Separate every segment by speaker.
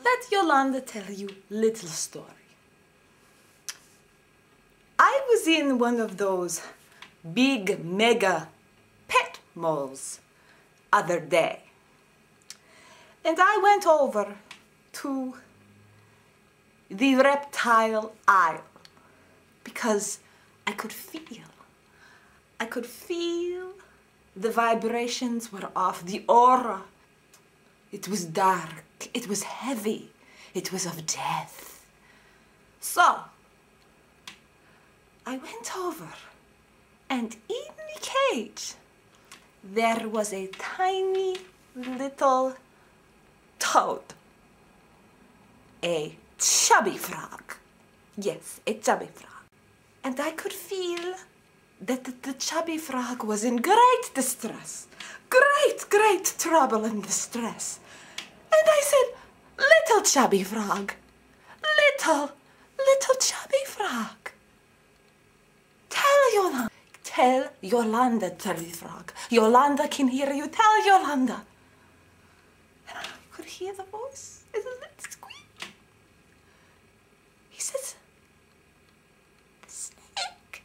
Speaker 1: let Yolanda tell you little story. I was in one of those big mega pet malls other day, and I went over to the reptile aisle because I could feel the vibrations were off, the aura. It was dark, it was heavy, it was of death. So I went over, and in the cage there was a tiny little toad, a chubby frog. Yes, a chubby frog. And I could feel that the chubby frog was in great distress, great trouble and distress. And I said, little chubby frog, little chubby frog, tell Yolanda, chubby frog. Yolanda can hear you, tell Yolanda. And I could hear the voice, a little squeak. He says, the snake.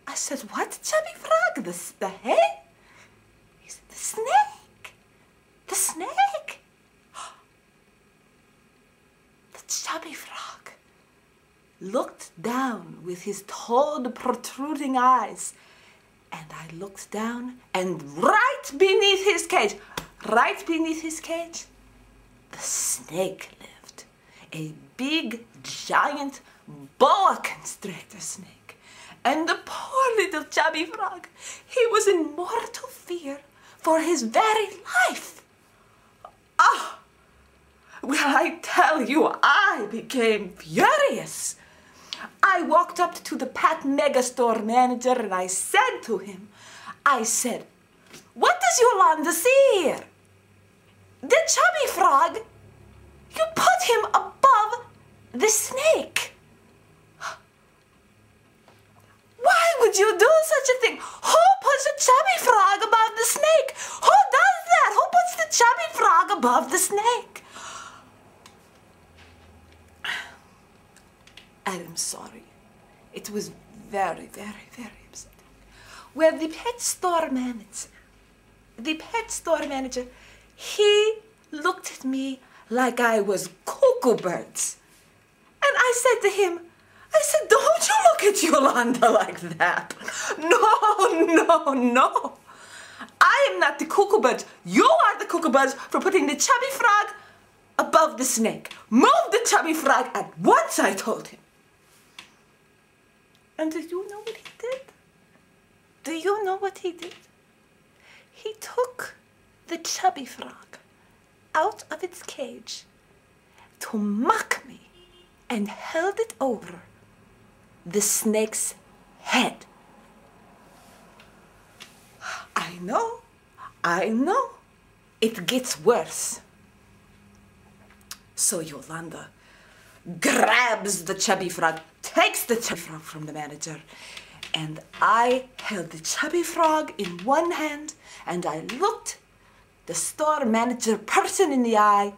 Speaker 1: I said, what, chubby frog? The hay? He said, the snake. The snake. The chubby frog looked down with his toad protruding eyes. And I looked down, and right beneath his cage, the snake lived. A big, giant boa constrictor snake. And the poor little chubby frog, he was in mortal fear for his very life. Ah! Well, I tell you, I became furious. I walked up to the Pat Mega Store manager and I said to him, what does Yolanda see here? The chubby frog, you put him above the snake. Why would you do such a thing? Who puts a chubby frog above the snake? Who does that? Who puts the chubby frog above the snake? I am sorry. It was very upsetting. Well, the pet store manager, he looked at me like I was cuckoo birds. And I said to him, don't you look at Yolanda like that. No. I am not the cuckoo birds. You are the cuckoo birds for putting the chubby frog above the snake. Move the chubby frog at once, I told him. And do you know what he did? Do you know what he did? He took the chubby frog out of its cage to mock me and held it over the snake's head. I know. It gets worse. So Yolanda grabs the chubby frog, takes the chubby frog from the manager, and I held the chubby frog in one hand, and I looked the store manager person in the eye,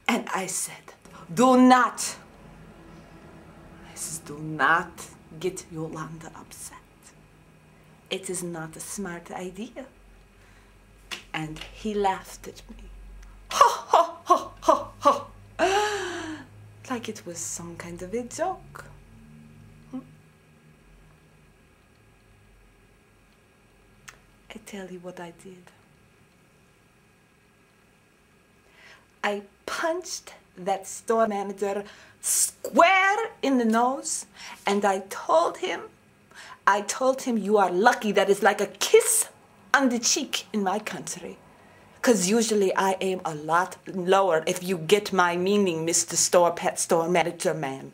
Speaker 1: and I said, do not get Yolanda upset. It is not a smart idea. And he laughed at me. Ha. Like it was some kind of a joke. I tell you what I did. I punched that store manager square in the nose, and I told him, you are lucky. That is like a kiss on the cheek in my country. Because usually I aim a lot lower, if you get my meaning, Mr. Pet Store Manager Man.